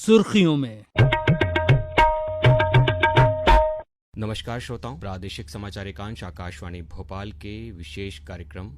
सुर्खियों में। नमस्कार श्रोताओं, प्रादेशिक समाचार एकांश आकाशवाणी भोपाल के विशेष कार्यक्रम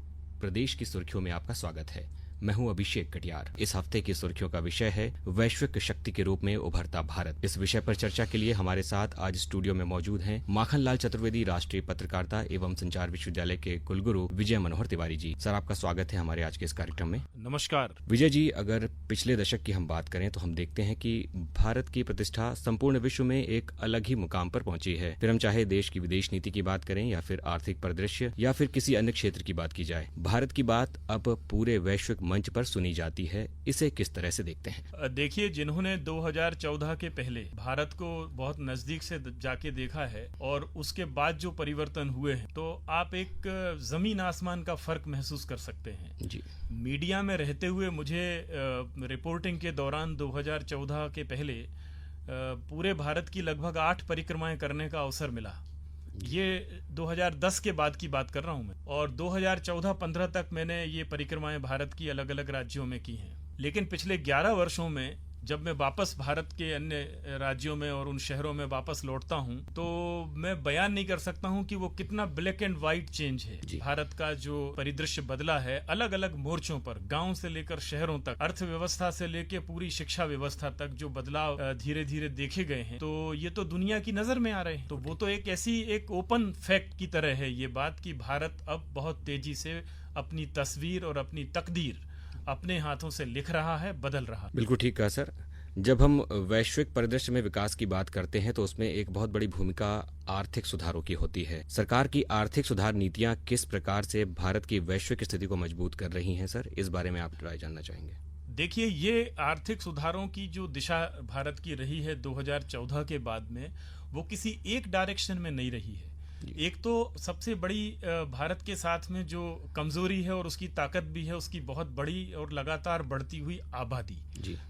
प्रदेश की सुर्खियों में आपका स्वागत है। मैं हूं अभिषेक कटियार। इस हफ्ते की सुर्खियों का विषय है वैश्विक शक्ति के रूप में उभरता भारत। इस विषय पर चर्चा के लिए हमारे साथ आज स्टूडियो में मौजूद हैं माखनलाल चतुर्वेदी, राष्ट्रीय पत्रकारिता एवं संचार विश्वविद्यालय के कुलगुरु विजय मनोहर तिवारी जी। सर, आपका स्वागत है हमारे आज के इस कार्यक्रम में। नमस्कार विजय जी, अगर पिछले दशक की हम बात करें तो हम देखते हैं कि भारत की प्रतिष्ठा संपूर्ण विश्व में एक अलग ही मुकाम पर पहुंची है। फिर हम चाहे देश की विदेश नीति की बात करें या फिर आर्थिक परिदृश्य या फिर किसी अन्य क्षेत्र की बात की जाए, भारत की बात अब पूरे वैश्विक मंच पर सुनी जाती है। इसे किस तरह से देखते हैं? देखिए, जिन्होंने 2014 के पहले भारत को बहुत नजदीक से जाके देखा है और उसके बाद जो परिवर्तन हुए हैं, तो आप एक जमीन आसमान का फर्क महसूस कर सकते हैं जी। मीडिया में रहते हुए मुझे रिपोर्टिंग के दौरान 2014 के पहले पूरे भारत की लगभग 8 परिक्रमाएं करने का अवसर मिला। ये 2010 के बाद की बात कर रहा हूं मैं, और 2014-15 तक मैंने ये परिक्रमाएं भारत की अलग अलग राज्यों में की हैं। लेकिन पिछले 11 वर्षों में जब मैं वापस भारत के अन्य राज्यों में और उन शहरों में वापस लौटता हूं, तो मैं बयान नहीं कर सकता हूं कि वो कितना ब्लैक एंड व्हाइट चेंज है। भारत का जो परिदृश्य बदला है अलग अलग मोर्चों पर, गांव से लेकर शहरों तक, अर्थव्यवस्था से लेकर पूरी शिक्षा व्यवस्था तक जो बदलाव धीरे धीरे देखे गए हैं, तो ये तो दुनिया की नजर में आ रहे हैं। तो वो तो एक ओपन फैक्ट की तरह है ये बात कि भारत अब बहुत तेजी से अपनी तस्वीर और अपनी तकदीर अपने हाथों से लिख रहा है, बदल रहा है। बिल्कुल ठीक कहा सर। जब हम वैश्विक परिदृश्य में विकास की बात करते हैं तो उसमें एक बहुत बड़ी भूमिका आर्थिक सुधारों की होती है। सरकार की आर्थिक सुधार नीतियां किस प्रकार से भारत की वैश्विक स्थिति को मजबूत कर रही हैं सर, इस बारे में आप राय जानना चाहेंगे? देखिए, ये आर्थिक सुधारों की जो दिशा भारत की रही है 2014 के बाद में, वो किसी एक डायरेक्शन में नहीं रही है। एक तो सबसे बड़ी भारत के साथ में जो कमजोरी है और उसकी ताकत भी है, उसकी बहुत बड़ी और लगातार बढ़ती हुई आबादी,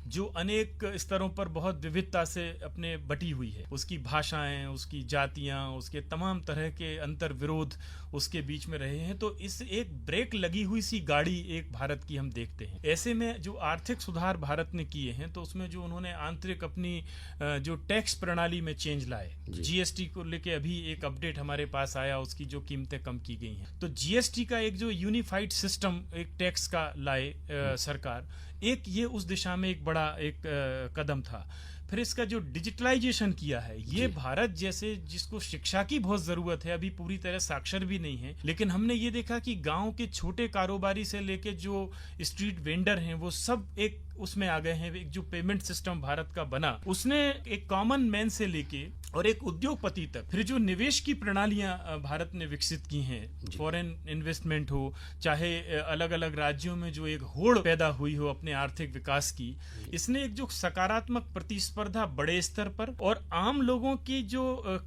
जो अनेक स्तरों पर बहुत विविधता से अपने बटी हुई है। उसकी भाषाएं, उसकी जातियां, उसके तमाम तरह के अंतर विरोध उसके बीच में रहे हैं। तो इस एक ब्रेक लगी हुई सी गाड़ी एक भारत की हम देखते हैं। ऐसे में जो आर्थिक सुधार भारत ने किए हैं, तो उसमें जो उन्होंने आंतरिक अपनी जो टैक्स प्रणाली में चेंज लाए, जीएसटी को लेके अभी एक अपडेट हमारे पास आया, उसकी जो कीमतें कम की गई हैं। तो जीएसटी का एक जो यूनिफाइड सिस्टम एक टैक्स का लाए सरकार, एक ये उस दिशा में एक बड़ा कदम था। फिर इसका जो डिजिटलाइजेशन किया है, ये भारत जैसे जिसको शिक्षा की बहुत जरूरत है, अभी पूरी तरह साक्षर भी नहीं है, लेकिन हमने ये देखा कि गांव के छोटे कारोबारी से लेके जो स्ट्रीट वेंडर हैं, वो सब एक उसमें आ गए हैं। एक जो पेमेंट सिस्टम भारत का बना, उसने एक कॉमन मैन से लेके और एक उद्योगपति तक, फिर जो निवेश की प्रणालियां भारत ने विकसित की हैं, फॉरेन इन्वेस्टमेंट हो, चाहे अलग अलग राज्यों में जो एक होड़ पैदा हुई हो अपने आर्थिक विकास की, इसने एक जो सकारात्मक प्रतिस्पर्धा बड़े स्तर पर और आम लोगों की जो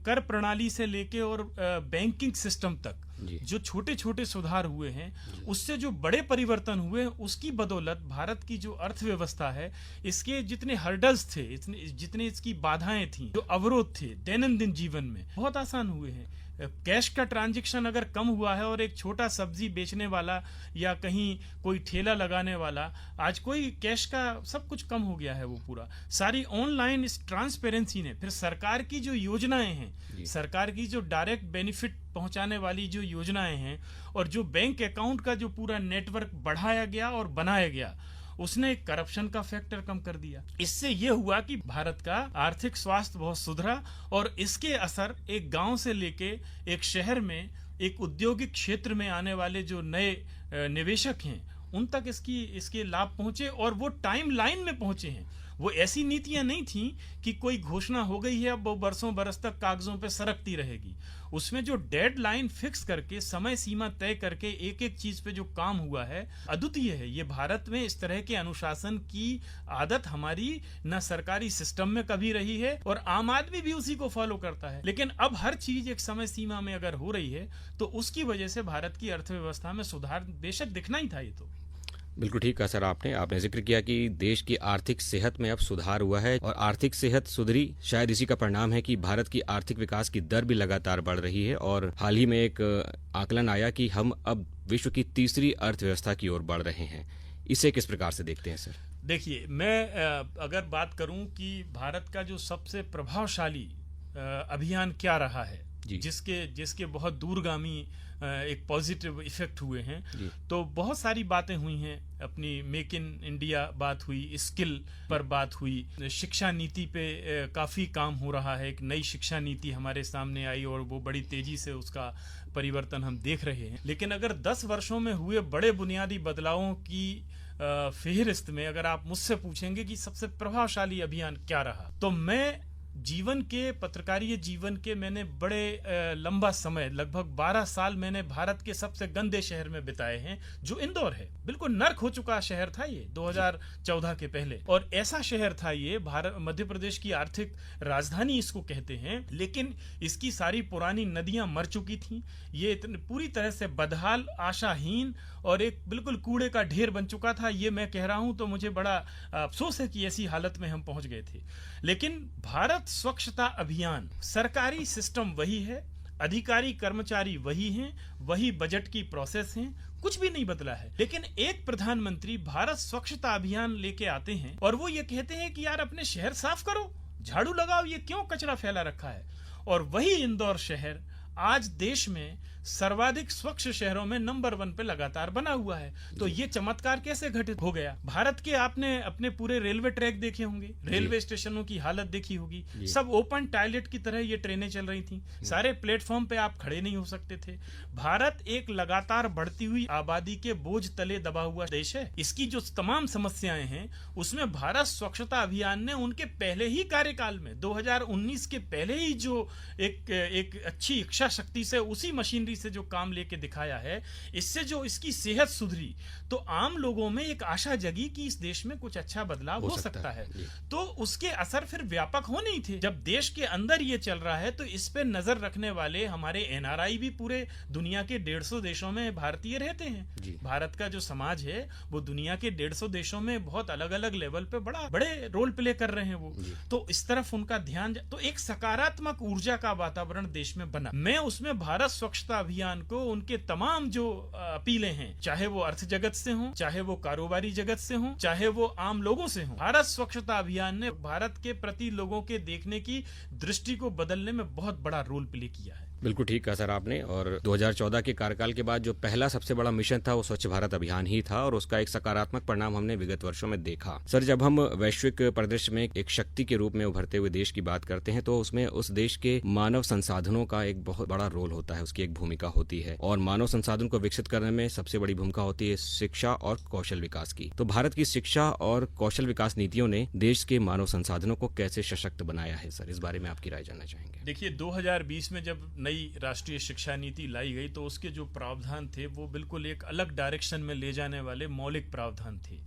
कर प्रणाली से लेके और बैंकिंग सिस्टम तक जो छोटे छोटे सुधार हुए हैं, उससे जो बड़े परिवर्तन हुए, उसकी बदौलत भारत की जो अर्थव्यवस्था है, इसके जितने हर्डल्स थे, जितने इसकी बाधाएं थी, जो अवरोध थे दैनंदिन जीवन में, बहुत आसान हुए हैं। कैश का ट्रांजैक्शन अगर कम हुआ है और एक छोटा सब्जी बेचने वाला या कहीं कोई ठेला लगाने वाला, आज कोई कैश का सब कुछ कम हो गया है, वो पूरा सारी ऑनलाइन इस ट्रांसपेरेंसी ने। फिर सरकार की जो योजनाएं हैं, सरकार की जो डायरेक्ट बेनिफिट पहुंचाने वाली जो योजनाएं हैं और जो बैंक अकाउंट का जो पूरा नेटवर्क बढ़ाया गया और बनाया गया, उसने करप्शन का फैक्टर कम कर दिया। इससे यह हुआ कि भारत का आर्थिक स्वास्थ्य बहुत सुधरा और इसके असर एक गांव से लेके एक शहर में, एक औद्योगिक क्षेत्र में आने वाले जो नए निवेशक हैं, उन तक इसके लाभ पहुंचे और वो टाइम लाइन में पहुंचे हैं। वो ऐसी नीतियां नहीं थी कि कोई घोषणा हो गई है, अब वो बरसों बरस तक कागजों पे सरकती रहेगी। उसमें जो डेडलाइन फिक्स करके, समय सीमा तय करके एक एक चीज पे जो काम हुआ है, अद्वितीय है। ये भारत में इस तरह के अनुशासन की आदत हमारी न सरकारी सिस्टम में कभी रही है और आम आदमी भी उसी को फॉलो करता है। लेकिन अब हर चीज एक समय सीमा में अगर हो रही है, तो उसकी वजह से भारत की अर्थव्यवस्था में सुधार बेशक दिखना ही था। ये तो बिल्कुल ठीक कहा सर आपने जिक्र किया कि देश की आर्थिक सेहत में अब सुधार हुआ है और आर्थिक सेहत सुधरी, शायद इसी का परिणाम है कि भारत की आर्थिक विकास की दर भी लगातार बढ़ रही है। और हाल ही में एक आकलन आया कि हम अब विश्व की तीसरी अर्थव्यवस्था की ओर बढ़ रहे हैं। इसे किस प्रकार से देखते हैं सर? देखिए, मैं अगर बात करूं कि भारत का जो सबसे प्रभावशाली अभियान क्या रहा है, जिसके बहुत दूरगामी एक पॉजिटिव इफेक्ट हुए हैं, तो बहुत सारी बातें हुई हैं। अपनी मेक इन इंडिया बात हुई, स्किल पर बात हुई, शिक्षा नीति पे काफ़ी काम हो रहा है। एक नई शिक्षा नीति हमारे सामने आई और वो बड़ी तेजी से उसका परिवर्तन हम देख रहे हैं। लेकिन अगर 10 वर्षों में हुए बड़े बुनियादी बदलावों की फेहरिस्त में अगर आप मुझसे पूछेंगे कि सबसे प्रभावशाली अभियान क्या रहा, तो मैं पत्रकारीय जीवन के मैंने बड़े लंबा समय, लगभग 12 साल मैंने भारत के सबसे गंदे शहर में बिताए हैं, जो इंदौर है। बिल्कुल नर्क हो चुका शहर था ये 2014 के पहले, और ऐसा शहर था ये, भारत मध्य प्रदेश की आर्थिक राजधानी इसको कहते हैं, लेकिन इसकी सारी पुरानी नदियां मर चुकी थी। ये पूरी तरह से बदहाल, आशाहीन और एक बिल्कुल कूड़े का ढेर बन चुका था। ये मैं कह रहा हूं तो मुझे बड़ा अफसोस है कि ऐसी हालत में हम पहुंच गए थे। लेकिन भारत स्वच्छता अभियान, सरकारी सिस्टम वही है, अधिकारी कर्मचारी वही हैं, वही बजट की प्रोसेस है, कुछ भी नहीं बदला है। लेकिन एक प्रधानमंत्री भारत स्वच्छता अभियान लेके आते हैं और वो ये कहते हैं कि यार अपने शहर साफ करो, झाड़ू लगाओ, ये क्यों कचरा फैला रखा है। और वही इंदौर शहर आज देश में सर्वाधिक स्वच्छ शहरों में नंबर 1 पे लगातार बना हुआ है। तो ये चमत्कार कैसे घटित हो गया? भारत के आपने अपने पूरे रेलवे ट्रैक देखे होंगे, रेलवे स्टेशनों की हालत देखी होगी, सब ओपन टॉयलेट की तरह ये ट्रेनें चल रही थी, सारे प्लेटफॉर्म पे आप खड़े नहीं हो सकते थे। भारत एक लगातार बढ़ती हुई आबादी के बोझ तले दबा हुआ देश है। इसकी जो तमाम समस्याएं हैं उसमें भारत स्वच्छता अभियान ने उनके पहले ही कार्यकाल में 2019 के पहले ही जो एक अच्छी इच्छा शक्ति से, उसी मशीनरी से जो काम लेके दिखाया है, इससे जो इसकी सेहत सुधरी, तो आम लोगों में एक आशा जगी कि इस देश में कुछ अच्छा बदलाव हो सकता है। तो उसके असर फिर व्यापक होने ही थे। जब देश के अंदर ये चल रहा है तो इस पे नजर रखने वाले हमारे एनआरआई भी पूरे दुनिया के 150 देशों में भारतीय रहते हैं। भारत का जो समाज है वो दुनिया के 150 देशों में बहुत अलग अलग लेवल पे बड़े रोल प्ले कर रहे हैं वो। तो इस तरफ उनका ध्यान, तो एक सकारात्मक ऊर्जा का वातावरण देश में बना। मैं उसमें भारत स्वच्छता अभियान को उनके तमाम जो अपीलें हैं, चाहे वो अर्थ जगत से हो, चाहे वो कारोबारी जगत से हो, चाहे वो आम लोगों से हो, भारत स्वच्छता अभियान ने भारत के प्रति लोगों के देखने की दृष्टि को बदलने में बहुत बड़ा रोल प्ले किया है। बिल्कुल ठीक कहा सर आपने। और 2014 के कार्यकाल के बाद जो पहला सबसे बड़ा मिशन था वो स्वच्छ भारत अभियान ही था, और उसका एक सकारात्मक परिणाम हमने विगत वर्षों में देखा। सर, जब हम वैश्विक परिदृश्य में एक शक्ति के रूप में उभरते हुए देश की बात करते हैं तो उसमें उस देश के मानव संसाधनों का एक बहुत बड़ा रोल होता है, उसकी एक भूमिका होती है। और मानव संसाधन को विकसित करने में सबसे बड़ी भूमिका होती है शिक्षा और कौशल विकास की। तो भारत की शिक्षा और कौशल विकास नीतियों ने देश के मानव संसाधनों को कैसे सशक्त बनाया है? सर, इस बारे में आपकी राय जानना चाहेंगे। देखिए, 2020 में जब नई राष्ट्रीय शिक्षा नीति लाई गई तो उसके जो प्रावधान थे वो बिल्कुल एक अलग डायरेक्शन में ले जाने वाले मौलिक प्रावधान थे।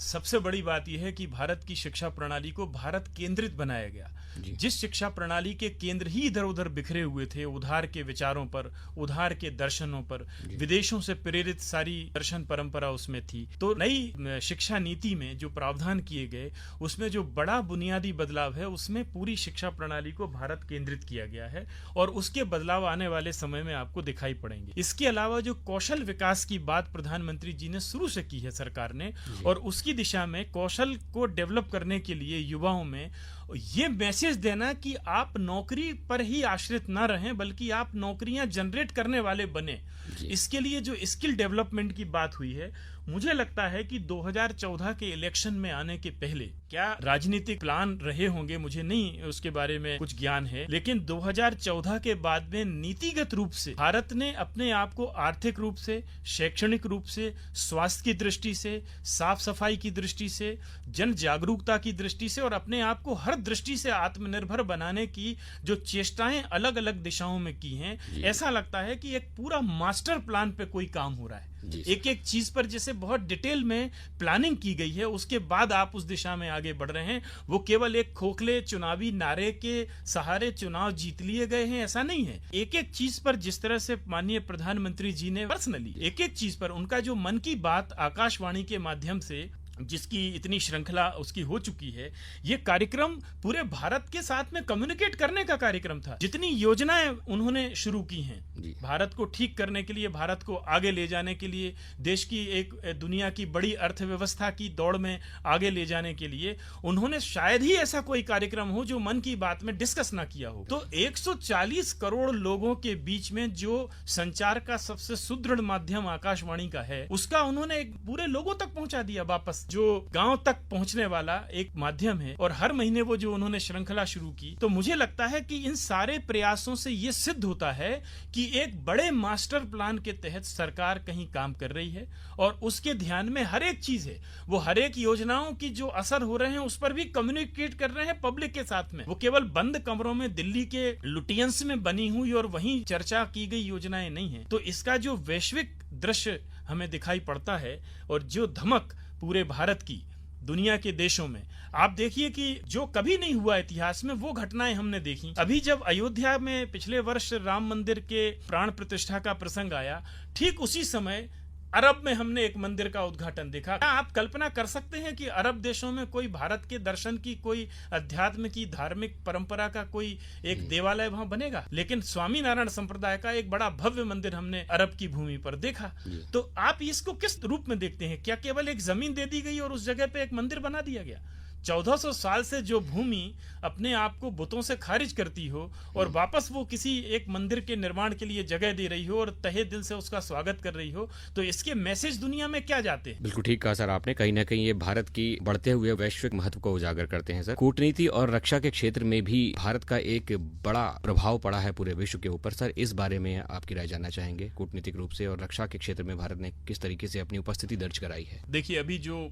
सबसे बड़ी बात यह है कि भारत की शिक्षा प्रणाली को भारत केंद्रित बनाया गया। जिस शिक्षा प्रणाली के केंद्र ही इधर उधर बिखरे हुए थे, उधार के विचारों पर, उधार के दर्शनों पर, विदेशों से प्रेरित सारी दर्शन परंपरा उसमें थी। तो नई शिक्षा नीति में जो प्रावधान किए गए उसमें जो बड़ा बुनियादी बदलाव है उसमें पूरी शिक्षा प्रणाली को भारत केंद्रित किया गया है, और उसके बदलाव आने वाले समय में आपको दिखाई पड़ेंगे। इसके अलावा जो कौशल विकास की बात प्रधानमंत्री जी ने शुरू से की है सरकार ने, और उसकी दिशा में कौशल को डेवलप करने के लिए युवाओं में ये मैसेज देना कि आप नौकरी पर ही आश्रित ना रहें, बल्कि आप नौकरियां जनरेट करने वाले बने। इसके लिए जो स्किल डेवलपमेंट की बात हुई है, मुझे लगता है कि 2014 के इलेक्शन में आने के पहले क्या राजनीतिक प्लान रहे होंगे, मुझे नहीं उसके बारे में कुछ ज्ञान है, लेकिन 2014 के बाद में नीतिगत रूप से भारत ने अपने आप को आर्थिक रूप से, शैक्षणिक रूप से, स्वास्थ्य की दृष्टि से, साफ सफाई की दृष्टि से, जन जागरूकता की दृष्टि से और अपने आप को हर दृष्टि से आत्मनिर्भर बनाने की जो चेष्टाएं अलग अलग दिशाओं में की हैं, ऐसा लगता है कि एक पूरा मास्टर प्लान पे कोई काम हो रहा है। एक एक चीज पर जैसे बहुत डिटेल में प्लानिंग की गई है, उसके बाद आप उस दिशा में आगे बढ़ रहे हैं। वो केवल एक खोखले चुनावी नारे के सहारे चुनाव जीत लिए गए हैं, ऐसा नहीं है। एक एक चीज पर जिस तरह से माननीय प्रधानमंत्री जी ने पर्सनली एक एक चीज पर उनका जो मन की बात आकाशवाणी के माध्यम से जिसकी इतनी श्रृंखला उसकी हो चुकी है, ये कार्यक्रम पूरे भारत के साथ में कम्युनिकेट करने का कार्यक्रम था। जितनी योजनाएं उन्होंने शुरू की हैं भारत को ठीक करने के लिए, भारत को आगे ले जाने के लिए, देश की एक दुनिया की बड़ी अर्थव्यवस्था की दौड़ में आगे ले जाने के लिए, उन्होंने शायद ही ऐसा कोई कार्यक्रम हो जो मन की बात में डिस्कस ना किया हो। तो 140 करोड़ लोगों के बीच में जो संचार का सबसे सुदृढ़ माध्यम आकाशवाणी का है, उसका उन्होंने पूरे लोगों तक पहुंचा दिया वापस, जो गांव तक पहुंचने वाला एक माध्यम है। और हर महीने वो जो उन्होंने श्रृंखला शुरू की, तो मुझे लगता है कि इन सारे प्रयासों से ये सिद्ध होता है कि एक बड़े मास्टर प्लान के तहत सरकार कहीं काम कर रही है और उसके ध्यान में हर एक चीज है। वो हर एक योजनाओं की जो असर हो रहे हैं उस पर भी कम्युनिकेट कर रहे हैं पब्लिक के साथ में। वो केवल बंद कमरों में दिल्ली के लुटियंस में बनी हुई और वहीं चर्चा की गई योजनाएं नहीं है। तो इसका जो वैश्विक दृश्य हमें दिखाई पड़ता है और जो धमक पूरे भारत की दुनिया के देशों में, आप देखिए कि जो कभी नहीं हुआ इतिहास में वो घटनाएं हमने देखी। अभी जब अयोध्या में पिछले वर्ष राम मंदिर के प्राण प्रतिष्ठा का प्रसंग आया, ठीक उसी समय अरब में हमने एक मंदिर का उद्घाटन देखा। क्या आप कल्पना कर सकते हैं कि अरब देशों में कोई भारत के दर्शन की, कोई अध्यात्म की, धार्मिक परंपरा का कोई एक देवालय वहां बनेगा? लेकिन स्वामी नारायण संप्रदाय का एक बड़ा भव्य मंदिर हमने अरब की भूमि पर देखा। तो आप इसको किस रूप में देखते हैं? क्या केवल एक जमीन दे दी गई और उस जगह पे एक मंदिर बना दिया गया? 1400 साल से जो भूमि अपने आप को बुतों से खारिज करती हो और वापस वो किसी एक मंदिर के निर्माण के लिए जगह दे रही हो और तहे दिल से उसका स्वागत कर रही हो, तो इसके मैसेज दुनिया में क्या जाते हैं? बिल्कुल ठीक कहा सर आपने। कहीं ना कहीं ये भारत की बढ़ते हुए वैश्विक महत्व को उजागर करते हैं सर। कूटनीति और रक्षा के क्षेत्र में भी भारत का एक बड़ा प्रभाव पड़ा है पूरे विश्व के ऊपर। सर, इस बारे में आपकी राय जानना चाहेंगे, कूटनीतिक रूप से और रक्षा के क्षेत्र में भारत ने किस तरीके से अपनी उपस्थिति दर्ज कराई है? देखिए, अभी जो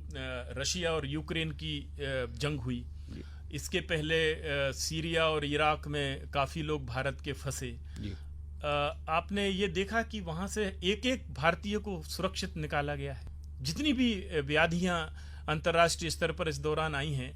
रशिया और यूक्रेन की जंग हुई, इसके पहले सीरिया और इराक में काफी लोग भारत के फंसे। आपने ये देखा कि वहां से एक एक भारतीय को सुरक्षित निकाला गया है। जितनी भी व्याधियां अंतर्राष्ट्रीय स्तर पर इस दौरान आई हैं,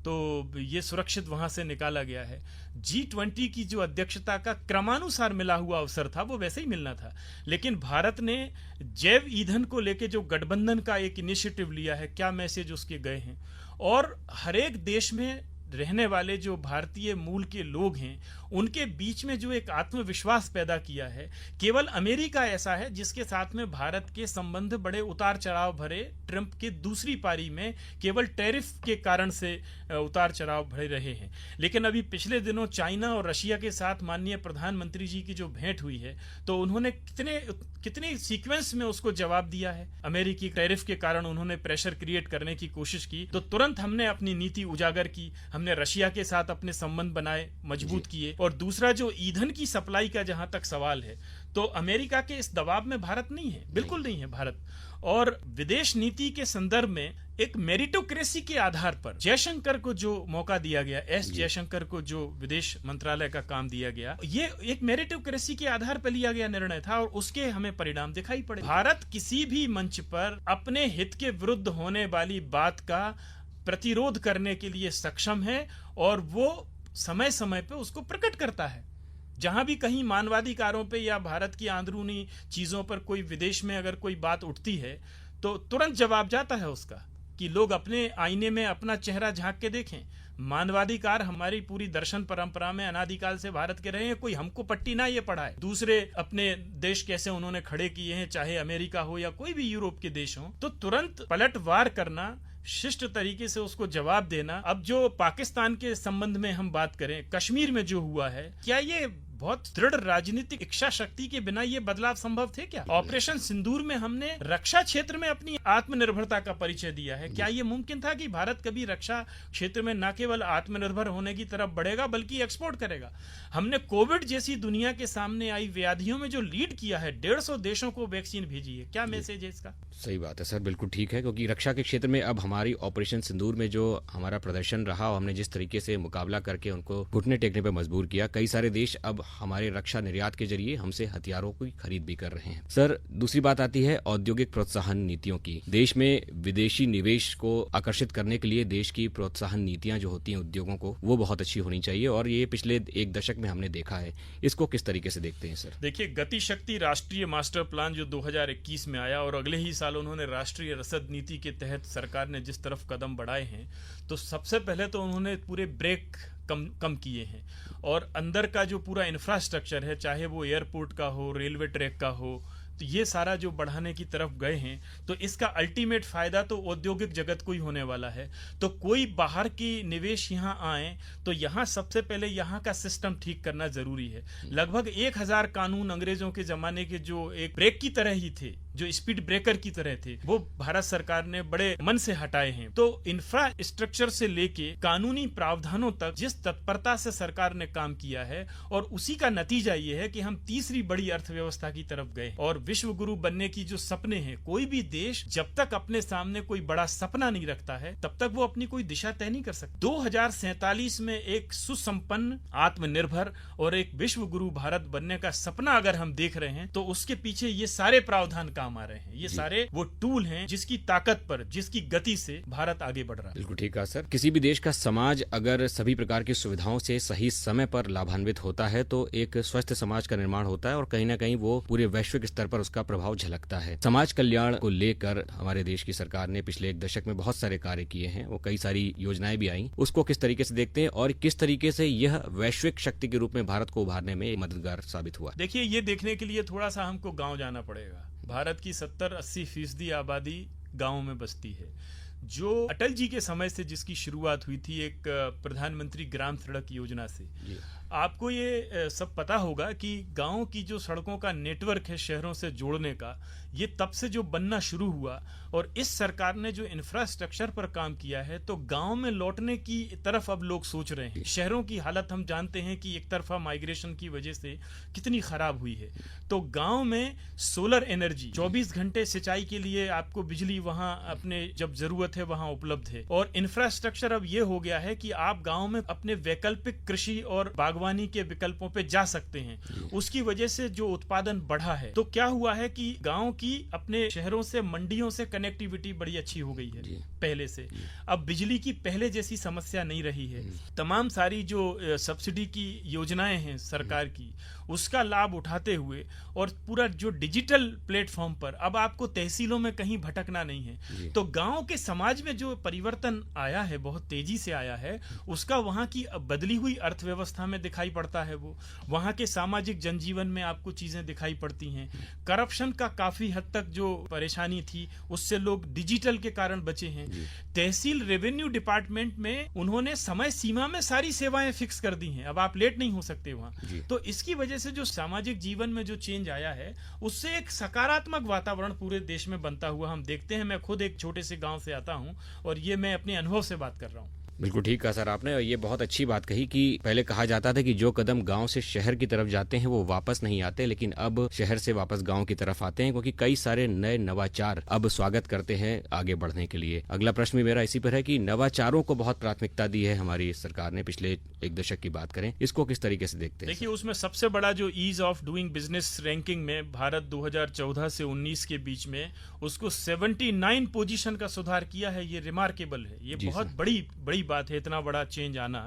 तो ये सुरक्षित वहां से निकाला गया है। G20 की जो अध्यक्षता का क्रमानुसार मिला हुआ अवसर था, वो वैसे ही मिलना था, लेकिन भारत ने जैव ईंधन को लेके जो गठबंधन का एक इनिशिएटिव लिया है, क्या मैसेज उसके गए हैं। और हर एक देश में रहने वाले जो भारतीय मूल के लोग हैं, उनके बीच में जो एक आत्मविश्वास पैदा किया है। केवल अमेरिका ऐसा है जिसके साथ में भारत के संबंध बड़े उतार चढ़ाव भरे, ट्रंप के दूसरी पारी में केवल टैरिफ के कारण से उतार चढ़ाव भरे रहे हैं। लेकिन अभी पिछले दिनों चाइना और रशिया के साथ माननीय प्रधानमंत्री जी की जो भेंट हुई है, तो उन्होंने कितने सीक्वेंस में उसको जवाब दिया है। अमेरिकी टैरिफ के कारण उन्होंने प्रेशर क्रिएट करने की कोशिश की, तो तुरंत हमने अपनी नीति उजागर की, हमने रशिया के साथ अपने संबंध बनाए, मजबूत किए। और दूसरा जो ईंधन की सप्लाई का जहां तक सवाल है, तो अमेरिका के इस दबाव में भारत नहीं है, बिल्कुल नहीं है भारत। और विदेश नीति के संदर्भ में एक मेरिटोक्रेसी के आधार पर जयशंकर को जो मौका दिया गया, एस जयशंकर को जो विदेश मंत्रालय का काम दिया गया, ये एक मेरिटोक्रेसी के आधार पर लिया गया निर्णय था और उसके हमें परिणाम दिखाई पड़े। भारत किसी भी मंच पर अपने हित के विरुद्ध होने वाली बात का प्रतिरोध करने के लिए सक्षम है और वो समय समय पे उसको प्रकट करता है। जहां भी कहीं मानवाधिकारों पे या भारत की अंदरूनी चीजों पर कोई विदेश में अगर कोई बात उठती है, तो तुरंत जवाब जाता है उसका कि लोग अपने आईने में अपना चेहरा झांक के देखें। मानवाधिकार हमारी पूरी दर्शन परंपरा में अनादिकाल से भारत के रहे हैं, कोई हमको पट्टी ना ये पढ़ाए। दूसरे अपने देश कैसे उन्होंने खड़े किए हैं, चाहे अमेरिका हो या कोई भी यूरोप के देश हो, तो तुरंत पलटवार करना, शिष्ट तरीके से उसको जवाब देना। अब जो पाकिस्तान के संबंध में हम बात करें, कश्मीर में जो हुआ है, क्या ये बहुत दृढ़ राजनीतिक इच्छा शक्ति के बिना ये बदलाव संभव थे क्या? ऑपरेशन सिंदूर में हमने रक्षा क्षेत्र में अपनी आत्मनिर्भरता का परिचय दिया है। क्या ये मुमकिन था कि भारत कभी रक्षा क्षेत्र में न केवल आत्मनिर्भर होने की तरफ बढ़ेगा बल्कि एक्सपोर्ट करेगा? हमने कोविड जैसी दुनिया के सामने आई व्याधियों में जो लीड किया है, 150 देशों को वैक्सीन भेजी है, क्या मैसेज है इसका? सही बात है सर, बिल्कुल ठीक है, क्योंकि रक्षा के क्षेत्र में अब हमारी ऑपरेशन सिंदूर में जो हमारा प्रदर्शन रहा और हमने जिस तरीके से मुकाबला करके उनको घुटने टेकने पर मजबूर किया, कई सारे देश अब हमारे रक्षा निर्यात के जरिए हमसे हथियारों की खरीद भी कर रहे हैं। सर, दूसरी बात आती है औद्योगिक प्रोत्साहन नीतियों की। देश में विदेशी निवेश को आकर्षित करने के लिए देश की प्रोत्साहन नीतियां जो होती हैं उद्योगों को, वो बहुत अच्छी होनी चाहिए और ये पिछले एक दशक में हमने देखा है। इसको किस तरीके से देखते हैं सर? देखिए, गति शक्ति राष्ट्रीय मास्टर प्लान जो 2021 में आया और अगले ही साल उन्होंने राष्ट्रीय रसद नीति के तहत सरकार ने ने जिस तरफ कदम बढ़ाए हैं, तो सबसे पहले तो उन्होंने पूरे ब्रेक कम किए हैं और अंदर का जो पूरा इंफ्रास्ट्रक्चर है, चाहे वो एयरपोर्ट का हो, रेलवे ट्रैक का हो, तो ये सारा जो बढ़ाने की तरफ गए हैं, तो इसका अल्टीमेट फायदा तो औद्योगिक जगत को ही होने वाला है। तो कोई बाहर की निवेश यहाँ आए तो यहाँ सबसे पहले यहाँ का सिस्टम ठीक करना जरूरी है। लगभग 1000 कानून अंग्रेजों के जमाने के जो एक ब्रेक की तरह ही थे, जो स्पीड ब्रेकर की तरह थे, वो भारत सरकार ने बड़े मन से हटाए हैं। तो इंफ्रास्ट्रक्चर से लेके कानूनी प्रावधानों तक जिस तत्परता से सरकार ने काम किया है, और उसी का नतीजा ये है कि हम तीसरी बड़ी अर्थव्यवस्था की तरफ गए और विश्व गुरु बनने की जो सपने हैं, कोई भी देश जब तक अपने सामने कोई बड़ा सपना नहीं रखता है तब तक वो अपनी कोई दिशा तय नहीं कर सकता। 2047 में एक सुसंपन्न, आत्मनिर्भर और एक विश्व गुरु भारत बनने का सपना अगर हम देख रहे हैं तो उसके पीछे ये सारे प्रावधान काम आ रहे हैं। ये सारे वो टूल हैं जिसकी ताकत पर, जिसकी गति से भारत आगे बढ़ रहा है। बिल्कुल ठीक है सर। किसी भी देश का समाज अगर सभी प्रकार की सुविधाओं से सही समय पर लाभान्वित होता है तो एक स्वस्थ समाज का निर्माण होता है और कहीं ना कहीं वो पूरे वैश्विक स्तर पर उसका प्रभाव झलकता है। समाज कल्याण को लेकर हमारे देश की सरकार ने पिछले 1 दशक में बहुत सारे कार्य किए हैं, वो कई सारी योजनाएं भी आई। उसको किस तरीके से देखते हैं और किस तरीके से यह वैश्विक शक्ति के रूप में भारत को उभारने में मददगार साबित हुआ? देखिए, ये देखने के लिए थोड़ा सा हमको गांव जाना पड़ेगा। भारत की 70-80% आबादी गांव में बसती है। जो अटल जी के समय से जिसकी शुरुआत हुई थी एक प्रधानमंत्री ग्राम सड़क योजना से, आपको ये सब पता होगा कि गांव की जो सड़कों का नेटवर्क है शहरों से जोड़ने का, ये तब से जो बनना शुरू हुआ और इस सरकार ने जो इंफ्रास्ट्रक्चर पर काम किया है, तो गांव में लौटने की तरफ अब लोग सोच रहे हैं। शहरों की हालत हम जानते हैं कि एक तरफा माइग्रेशन की वजह से कितनी खराब हुई है। तो गांव में सोलर एनर्जी, 24 घंटे सिंचाई के लिए आपको बिजली वहां अपने जब जरूरत है वहां उपलब्ध है। और इंफ्रास्ट्रक्चर अब ये हो गया है कि आप गांव में अपने वैकल्पिक कृषि और बागवानी के विकल्पों पे जा सकते हैं। उसकी वजह से जो उत्पादन बढ़ा है, तो क्या हुआ है कि गांव की अपने शहरों से मंडियों से कनेक्टिविटी बड़ी अच्छी हो गई है पहले से। अब बिजली की पहले जैसी समस्या नहीं रही है। तमाम सारी जो सब्सिडी की योजनाएं हैं सरकार की, उसका लाभ उठाते हुए और पूरा जो डिजिटल प्लेटफॉर्म पर अब आपको तहसीलों में कहीं भटकना नहीं है। तो गांव के समाज में जो परिवर्तन आया है, बहुत तेजी से आया है, उसका वहां की बदली हुई अर्थव्यवस्था में दिखाई पड़ता है। वो वहां के सामाजिक जनजीवन में आपको चीजें दिखाई पड़ती हैं। करप्शन का काफी हद तक जो परेशानी थी, उससे लोग डिजिटल के कारण बचे हैं। तहसील रेवेन्यू डिपार्टमेंट में उन्होंने समय सीमा में सारी सेवाएं फिक्स कर दी हैं। अब आप लेट नहीं हो सकते वहां। तो इसकी वजह से जो सामाजिक जीवन में जो चेंज आया है, उससे एक सकारात्मक वातावरण पूरे देश में बनता हुआ हम देखते हैं। मैं खुद एक छोटे से गांव से आता हूं और ये मैं अपने अनुभव से बात कर रहा हूं। बिल्कुल ठीक कहा सर आपने, और ये बहुत अच्छी बात कही कि पहले कहा जाता था कि जो कदम गांव से शहर की तरफ जाते हैं वो वापस नहीं आते, लेकिन अब शहर से वापस गांव की तरफ आते हैं, क्योंकि कई सारे नए नवाचार अब स्वागत करते हैं आगे बढ़ने के लिए। अगला प्रश्न भी मेरा इसी पर है कि नवाचारों को बहुत प्राथमिकता दी है हमारी सरकार ने पिछले 1 दशक की बात करें, इसको किस तरीके से देखते हैं? देखिए, उसमें सबसे बड़ा जो ease of doing business ranking में भारत 2014 से 19 के बीच में उसको 79 पोजीशन का सुधार किया है। ये रिमार्केबल है, ये बहुत बड़ी बात है, इतना बड़ा चेंज आना।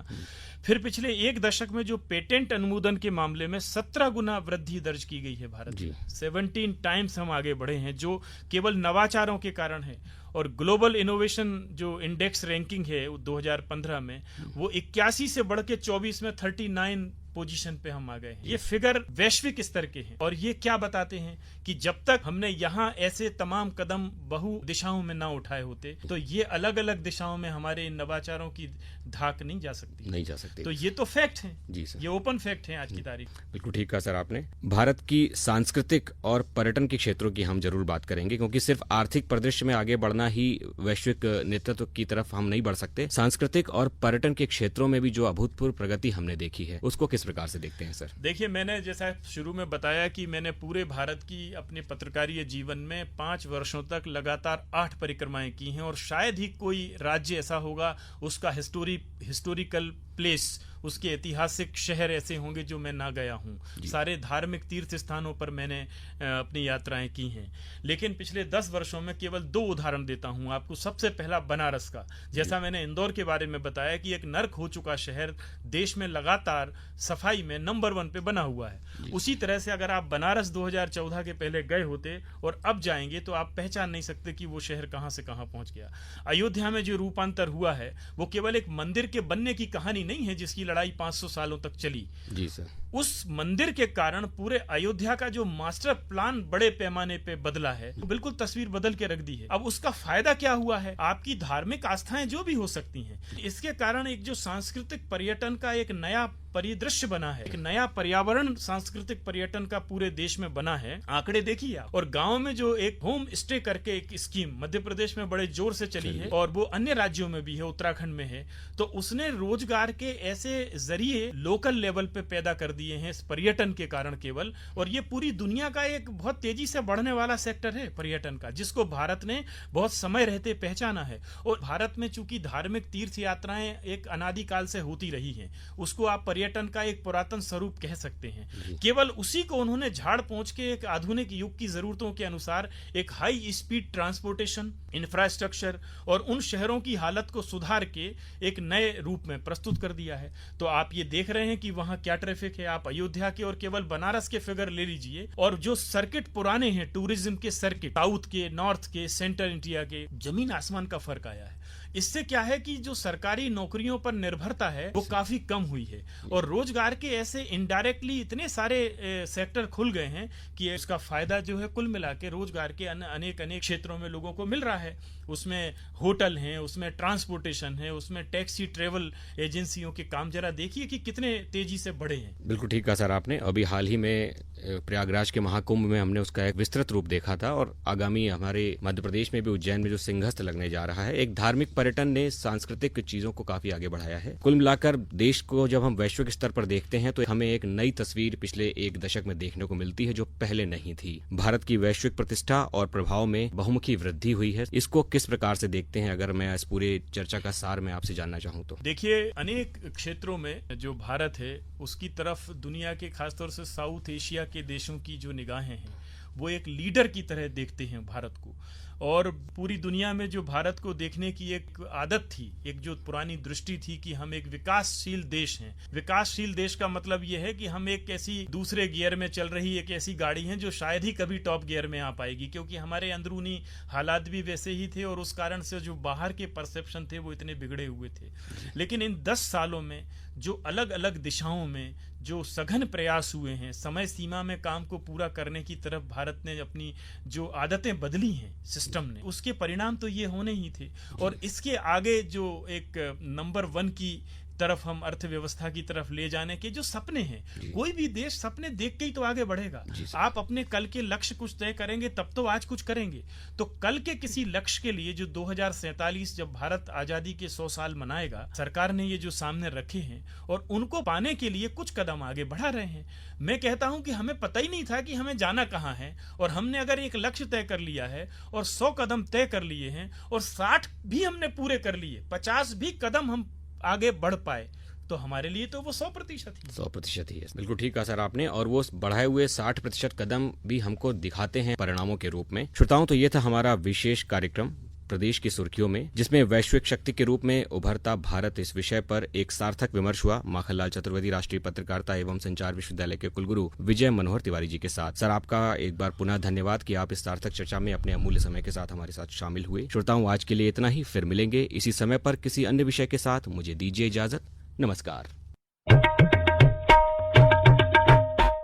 फिर पिछले 1 दशक में जो पेटेंट अनुमोदन के मामले में 17 गुना वृद्धि दर्ज की गई है भारत में। 17 टाइम्स हम आगे बढ़े हैं, जो केवल नवाचारों के कारण है। और ग्लोबल इनोवेशन जो इंडेक्स रैंकिंग है 2015 में, वो 81 से बढ़ के 24 में 39 पोजीशन पे हम आ गए हैं। ये फिगर वैश्विक स्तर के हैं और ये क्या बताते हैं कि जब तक हमने यहाँ ऐसे तमाम कदम बहु दिशाओं में ना उठाए होते, तो ये अलग अलग दिशाओं में हमारे इन नवाचारों की धाक नहीं जा सकती। तो ये तो फैक्ट है जी सर, ये ओपन फैक्ट है आज की तारीख। बिल्कुल ठीक कहा सर आपने। भारत की सांस्कृतिक और पर्यटन के क्षेत्रों की हम जरूर बात करेंगे, क्योंकि सिर्फ आर्थिक परिदृश्य में आगे बढ़ना ही वैश्विक नेतृत्व की तरफ हम नहीं बढ़ सकते। सांस्कृतिक और पर्यटन के क्षेत्रों में भी जो अभूतपूर्व प्रगति हमने देखी है, उसको किस प्रकार से देखते हैं सर? देखिए, मैंने जैसा शुरू में बताया कि मैंने पूरे भारत की अपने पत्रकारीय जीवन में 5 वर्षों तक लगातार 8 परिक्रमाएं की हैं, और शायद ही कोई राज्य ऐसा होगा उसका हिस्टोरिकल प्लेस, उसके ऐतिहासिक शहर ऐसे होंगे जो मैं ना गया हूँ। सारे धार्मिक तीर्थ स्थानों पर मैंने अपनी यात्राएं की हैं। लेकिन पिछले 10 वर्षों में केवल 2 उदाहरण देता हूँ आपको। सबसे पहला बनारस का, जैसा मैंने इंदौर के बारे में बताया कि एक नर्क हो चुका शहर देश में लगातार सफाई में नंबर 1 पे बना हुआ है। उसी तरह से अगर आप बनारस 2014 के पहले गए होते और अब जाएंगे तो आप पहचान नहीं सकते कि वो शहर कहाँ से कहाँ पहुंच गया। अयोध्या में जो रूपांतर हुआ है वो केवल एक मंदिर के बनने की कहानी नहीं है जिसकी लड़ाई 500 सालों तक चली। जी सर। उस मंदिर के कारण पूरे अयोध्या का जो मास्टर प्लान बड़े पैमाने पे बदला है, तो बिल्कुल तस्वीर बदल के रख दी है। अब उसका फायदा क्या हुआ है? आपकी धार्मिक आस्थाएं जो भी हो सकती हैं, इसके कारण एक जो सांस्कृतिक पर्यटन का एक नया परिदृश्य बना है, एक नया पर्यावरण सांस्कृतिक पर्यटन का पूरे देश में बना है। आंकड़े देखिए आप। और गांव में जो एक होम स्टे करके एक स्कीम मध्य प्रदेश में बड़े जोर से चली है और वो अन्य राज्यों में भी है, उत्तराखंड में है, तो उसने रोजगार के ऐसे जरिए लोकल लेवल पे पैदा कर दिए हैं इस पर्यटन के कारण केवल। और ये पूरी दुनिया का एक बहुत तेजी से बढ़ने वाला सेक्टर है पर्यटन का, जिसको भारत ने बहुत समय रहते पहचाना है। और भारत में चूंकि धार्मिक तीर्थ यात्राएं एक अनादिकाल से होती रही हैं, उसको आप पर्यटन का एक पुरातन स्वरूप कह सकते हैं। केवल उसी को उन्होंने झाड़ पोंछ के एक आधुनिक युग की जरूरतों के अनुसार एक हाई स्पीड ट्रांसपोर्टेशन इंफ्रास्ट्रक्चर और उन शहरों की हालत को सुधार के एक नए रूप में प्रस्तुत कर दिया है। तो आप ये देख रहे हैं कि वहां क्या ट्रैफिक है। आप अयोध्या के और केवल बनारस के फिगर ले लीजिए, और जो सर्किट पुराने हैं टूरिज्म के सर्किट, साउथ के, नॉर्थ के, सेंट्रल इंडिया के, जमीन आसमान का फर्क आया है। इससे क्या है कि जो सरकारी नौकरियों पर निर्भरता है वो काफी कम हुई है और रोजगार के ऐसे इनडायरेक्टली इतने सारे सेक्टर खुल गए हैं कि इसका फायदा जो है कुल मिला के रोजगार के अनेक क्षेत्रों में लोगों को मिल रहा है। उसमें होटल हैं, उसमें ट्रांसपोर्टेशन है, उसमें टैक्सी ट्रेवल एजेंसियों के काम जरा देखिए कि कितने तेजी से बढ़े हैं। बिल्कुल ठीक कहा सर आपने। अभी हाल ही में प्रयागराज के महाकुंभ में हमने उसका एक विस्तृत रूप देखा था और आगामी हमारे मध्य प्रदेश में भी उज्जैन में जो सिंहस्थ लगने जा रहा है, एक धार्मिक पर्यटन ने सांस्कृतिक चीजों को काफी आगे बढ़ाया है। कुल मिलाकर देश को जब हम वैश्विक स्तर पर देखते हैं तो हमें एक नई तस्वीर पिछले 1 दशक में देखने को मिलती है जो पहले नहीं थी। भारत की वैश्विक प्रतिष्ठा और प्रभाव में बहुमुखी वृद्धि हुई है। इसको किस प्रकार से देखते हैं, अगर मैं इस पूरे चर्चा का सार में आपसे जानना चाहूँ तो? देखिए, अनेक क्षेत्रों में जो भारत है उसकी तरफ दुनिया के खासतौर से साउथ एशिया के देशों की जो निगाहें हैं वो एक लीडर की तरह देखते हैं भारत को। और पूरी दुनिया में जो भारत को देखने की एक आदत थी, एक जो पुरानी दृष्टि थी कि हम एक विकासशील देश हैं। विकासशील देश का मतलब यह है कि हम एक ऐसी दूसरे गियर में चल रही एक ऐसी गाड़ी हैं जो शायद ही कभी टॉप गियर में आ पाएगी, क्योंकि हमारे अंदरूनी हालात भी वैसे ही थे और उस कारण से जो बाहर के परसेप्शन थे वो इतने बिगड़े हुए थे। लेकिन इन 10 सालों में जो अलग अलग दिशाओं में जो सघन प्रयास हुए हैं समय सीमा में काम को पूरा करने की तरफ भारत ने अपनी जो आदतें बदली हैं सिस्टम ने, उसके परिणाम तो ये होने ही थे। और इसके आगे जो एक नंबर 1 की तरफ हम अर्थव्यवस्था की तरफ ले जाने के जो सपने हैं, कोई भी देश सपने देख के ही तो आगे बढ़ेगा। आप अपने कल के लक्ष्य कुछ तय करेंगे तब तो आज कुछ करेंगे। तो कल के किसी लक्ष्य के लिए जो 2047 जब भारत आजादी के 100 साल मनाएगा, सरकार ने ये जो सामने रखे हैं और उनको पाने के लिए कुछ कदम आगे बढ़ा रहे हैं। मैं कहता हूं कि हमें पता ही नहीं था कि हमें जाना कहां है, और हमने अगर एक लक्ष्य तय कर लिया है और 100 कदम तय कर लिए हैं और 60 भी हमने पूरे कर लिए, 50 भी कदम हम आगे बढ़ पाए, तो हमारे लिए तो वो 100% ही है। बिल्कुल ठीक कहा सर आपने। और वो बढ़ाए हुए 60% कदम भी हमको दिखाते हैं परिणामों के रूप में। श्रोताओं, तो ये था हमारा विशेष कार्यक्रम प्रदेश की सुर्खियों में, जिसमें वैश्विक शक्ति के रूप में उभरता भारत इस विषय पर एक सार्थक विमर्श हुआ माखनलाल चतुर्वेदी राष्ट्रीय पत्रकारिता एवं संचार विश्वविद्यालय के कुलगुरु विजय मनोहर तिवारी जी के साथ। सर, आपका एक बार पुनः धन्यवाद कि आप इस सार्थक चर्चा में अपने अमूल्य समय के साथ हमारे साथ शामिल हुए। श्रोताओं, आज के लिए इतना ही। फिर मिलेंगे इसी समय पर किसी अन्य विषय के साथ। मुझे दीजिए इजाजत। नमस्कार।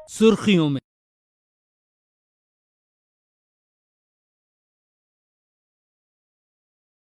सुर्खियों में